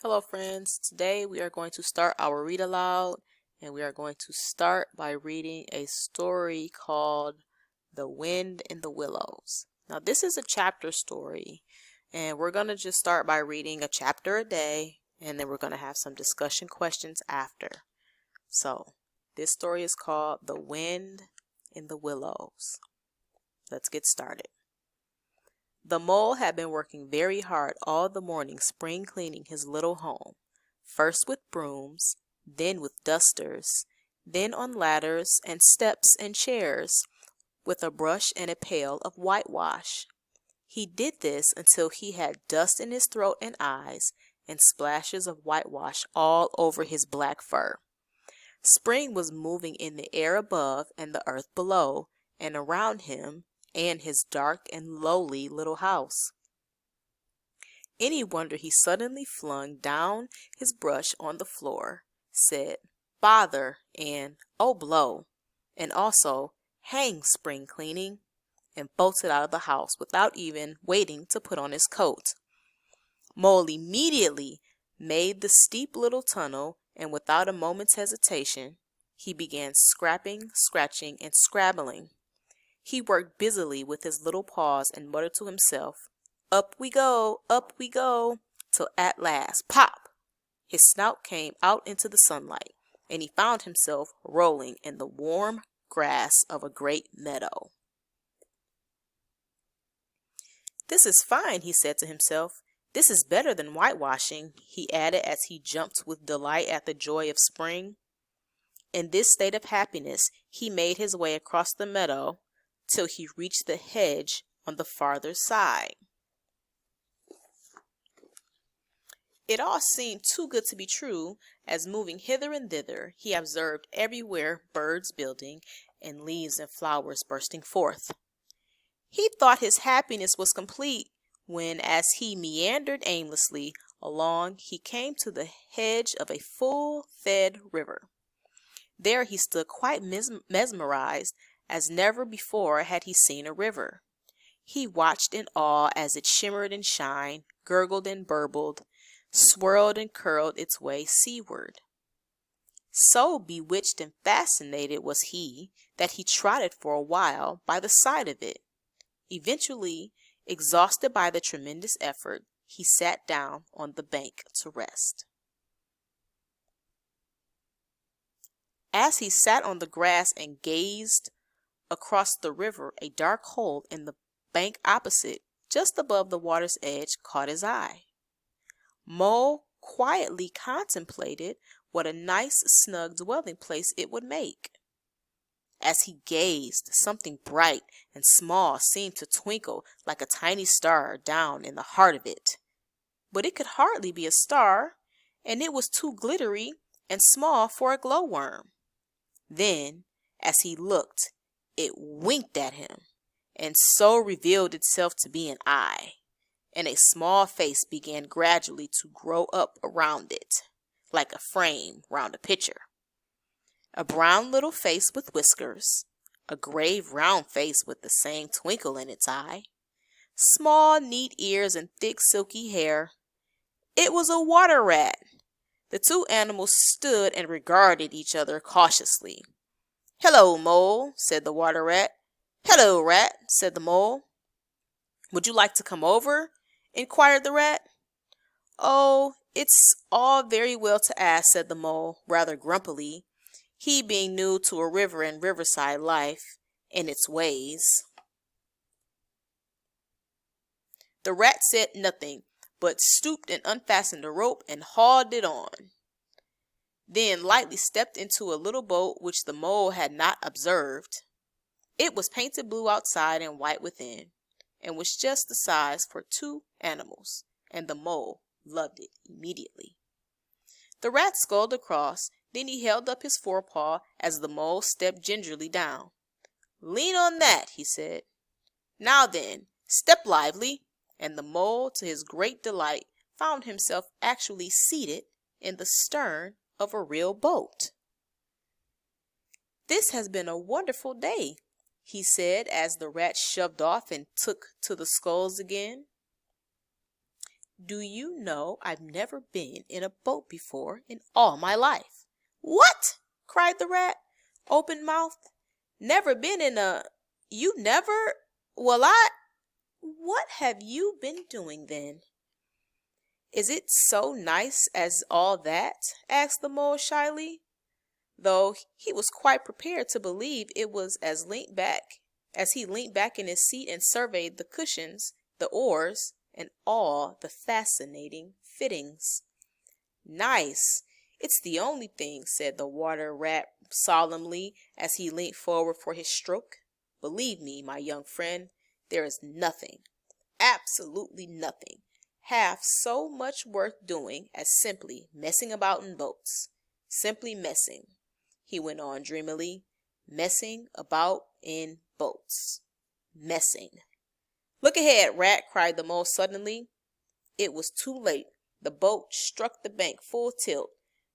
Hello, friends. Today we are going to start our read aloud, and we are going to start by reading a story called The Wind in the Willows. Now, this is a chapter story, and we're going to just start by reading a chapter a day, and then we're going to have some discussion questions after. So, this story is called The Wind in the Willows. Let's get started. The mole had been working very hard all the morning spring cleaning his little home, first with brooms, then with dusters, then on ladders and steps and chairs, with a brush and a pail of whitewash. He did this until he had dust in his throat and eyes, and splashes of whitewash all over his black fur. Spring was moving in the air above and the earth below, and around him, and his dark and lowly little house. Any wonder he suddenly flung down his brush on the floor, said, "Bother," and "Oh, blow," and also, "Hang spring cleaning," and bolted out of the house without even waiting to put on his coat. Mole immediately made the steep little tunnel, and without a moment's hesitation, he began scrapping, scratching, and scrabbling. He worked busily with his little paws and muttered to himself, up we go, till at last, pop! His snout came out into the sunlight, and he found himself rolling in the warm grass of a great meadow. "This is fine," he said to himself. "This is better than whitewashing," he added as he jumped with delight at the joy of spring. In this state of happiness, he made his way across the meadow till he reached the hedge on the farther side. It all seemed too good to be true, as moving hither and thither, he observed everywhere birds building, and leaves and flowers bursting forth. He thought his happiness was complete, when, as he meandered aimlessly along, he came to the edge of a full-fed river. There he stood quite mesmerized, as never before had he seen a river. He watched in awe as it shimmered and shined, gurgled and burbled, swirled and curled its way seaward. So bewitched and fascinated was he that he trotted for a while by the side of it. Eventually, exhausted by the tremendous effort, he sat down on the bank to rest. As he sat on the grass and gazed across the river, a dark hole in the bank opposite, just above the water's edge, caught his eye. Mole quietly contemplated what a nice, snug dwelling place it would make. As he gazed, something bright and small seemed to twinkle like a tiny star down in the heart of it. But it could hardly be a star, and it was too glittery and small for a glowworm. Then, as he looked, it winked at him, and so revealed itself to be an eye, and a small face began gradually to grow up around it, like a frame round a picture. A brown little face with whiskers, a grave round face with the same twinkle in its eye, small neat ears and thick silky hair. It was a water rat. The two animals stood and regarded each other cautiously. "Hello, Mole," said the water rat. "Hello, Rat," said the mole. "Would you like to come over?" inquired the rat. "Oh, it's all very well to ask," said the mole, rather grumpily, he being new to a river and riverside life and its ways. The rat said nothing, but stooped and unfastened a rope and hauled it on. Then lightly stepped into a little boat which the mole had not observed. It was painted blue outside and white within, and was just the size for two animals, and the mole loved it immediately. The rat sculled across, then he held up his forepaw as the mole stepped gingerly down. "Lean on that," he said. "Now then, step lively," and the mole, to his great delight, found himself actually seated in the stern of a real boat. "This has been a wonderful day," he said as the rat shoved off and took to the sculls again. Do you know I've never been in a boat before in all my life? What? Cried the rat, open-mouthed. Never been in a... You never... Well, What have you been doing then? Is it so nice as all that? Asked the mole shyly, though he was quite prepared to believe it was as he leaned back in his seat and surveyed the cushions, the oars, and all the fascinating fittings. Nice. It's the only thing, said the water rat solemnly as he leaned forward for his stroke. Believe me, my young friend, there is nothing, absolutely nothing, half so much worth doing as simply messing about in boats. Simply messing, he went on dreamily, messing about in boats. Messing. Look ahead, rat, cried the mole suddenly. It was too late. The boat struck the bank full tilt.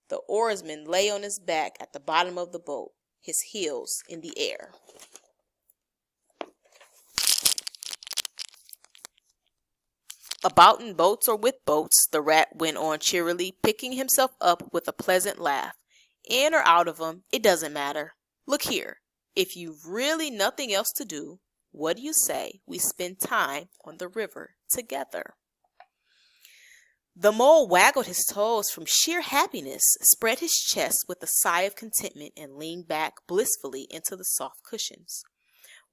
The oarsman lay on his back at the bottom of the boat, his heels in the air. About in boats or with boats, the rat went on cheerily, picking himself up with a pleasant laugh. In or out of 'em, it doesn't matter. Look here, if you've really nothing else to do, what do you say we spend time on the river together? The mole waggled his toes from sheer happiness, spread his chest with a sigh of contentment, and leaned back blissfully into the soft cushions.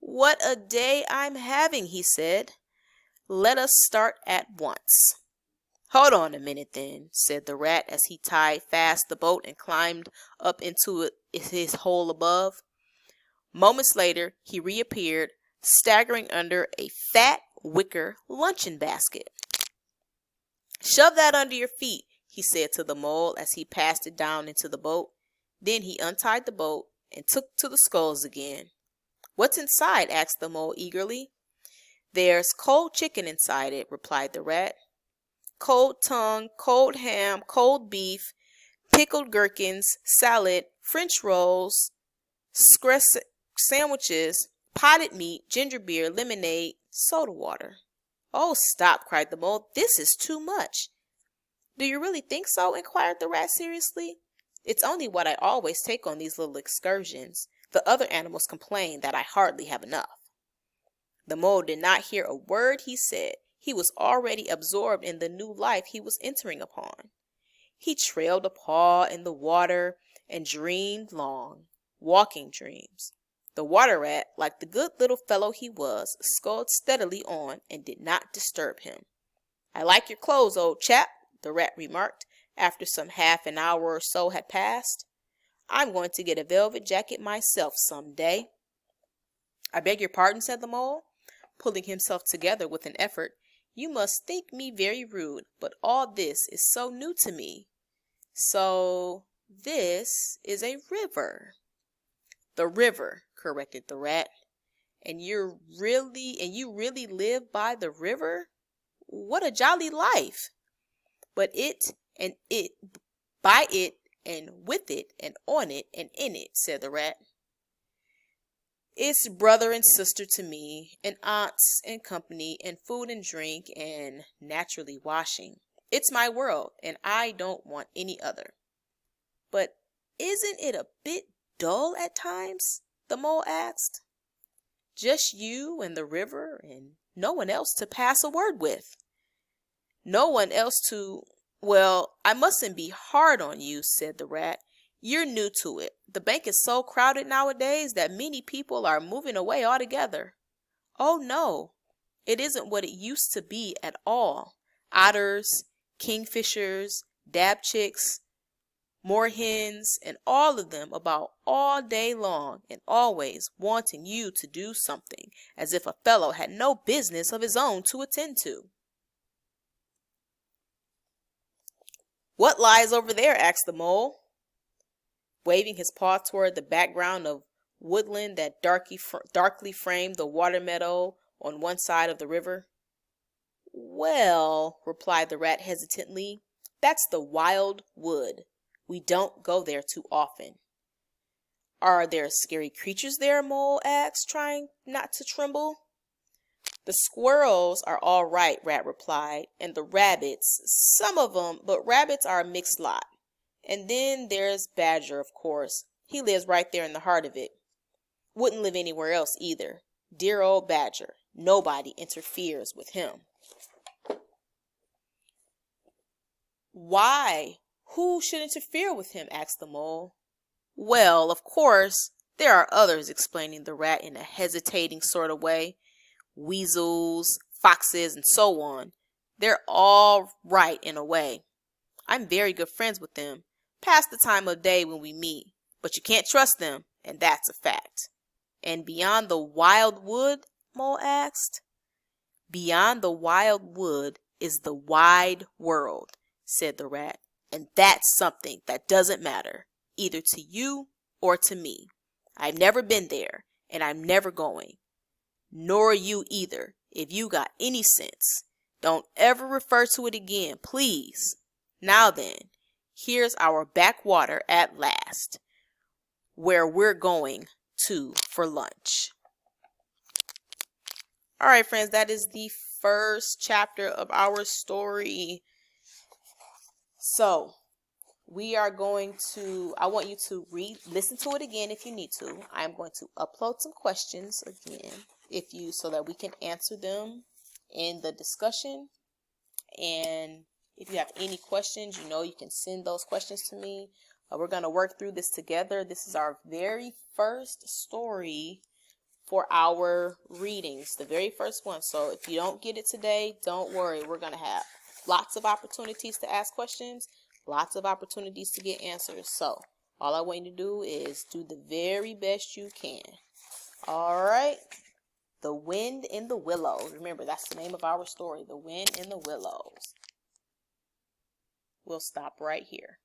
What a day I'm having, he said. Let us start at once. Hold on a minute then, said the rat as he tied fast the boat and climbed up into his hole above. Moments later, he reappeared, staggering under a fat wicker luncheon basket. Shove that under your feet, he said to the mole as he passed it down into the boat. Then he untied the boat and took to the sculls again. What's inside? Asked the mole eagerly. There's cold chicken inside it, replied the rat. Cold tongue, cold ham, cold beef, pickled gherkins, salad, French rolls, sandwiches, potted meat, ginger beer, lemonade, soda water. Oh, stop, cried the mole. This is too much. Do you really think so? Inquired the rat seriously. It's only what I always take on these little excursions. The other animals complain that I hardly have enough. The mole did not hear a word he said. He was already absorbed in the new life he was entering upon. He trailed a paw in the water and dreamed long, walking dreams. The water rat, like the good little fellow he was, sculled steadily on and did not disturb him. I like your clothes, old chap, the rat remarked, after some half an hour or so had passed. I'm going to get a velvet jacket myself some day. I beg your pardon, said the mole, pulling himself together with an effort. You must think me very rude, but all this is so new to me. So this is a river. The river, corrected the rat. And you really live by the river? What a jolly life. But by it, and with it, and on it, and in it, said the rat. It's brother and sister to me, and aunts and company, and food and drink, and naturally washing. It's my world, and I don't want any other. But isn't it a bit dull at times? The mole asked. Just you and the river, and no one else to pass a word with. No one else to... Well, I mustn't be hard on you, said the rat. You're new to it. The bank is so crowded nowadays that many people are moving away altogether. Oh, no, it isn't what it used to be at all. Otters, kingfishers, dabchicks, moorhens, and all of them about all day long and always wanting you to do something, as if a fellow had no business of his own to attend to. What lies over there? Asked the mole, waving his paw toward the background of woodland that darkly framed the water meadow on one side of the river. Well, replied the rat hesitantly, that's the wild wood. We don't go there too often. Are there scary creatures there? Mole asked, trying not to tremble. The squirrels are all right, Rat replied, and the rabbits, some of them, but rabbits are a mixed lot. And then there's Badger, of course. He lives right there in the heart of it. Wouldn't live anywhere else either. Dear old Badger. Nobody interferes with him. Why? Who should interfere with him? Asked the mole. Well, of course, there are others, explaining the rat in a hesitating sort of way. Weasels, foxes, and so on. They're all right in a way. I'm very good friends with them, past the time of day when we meet, but you can't trust them, and that's a fact. And beyond the wild wood? Mole asked. Beyond the wild wood is the wide world, said the rat, and that's something that doesn't matter, either to you or to me. I've never been there, and I'm never going. Nor you either, if you got any sense. Don't ever refer to it again, please. Now then, here's our backwater at last, where we're going to for lunch. All right, friends, that is the first chapter of our story. So, I want you to listen to it again if you need to. I'm going to upload some questions again so that we can answer them in the discussion. And if you have any questions, you can send those questions to me. We're going to work through this together. This is our very first story for our readings, the very first one. So if you don't get it today, don't worry. We're going to have lots of opportunities to ask questions, lots of opportunities to get answers. So all I want you to do is do the very best you can. All right. The Wind in the Willows. Remember, that's the name of our story, The Wind in the Willows. We'll stop right here.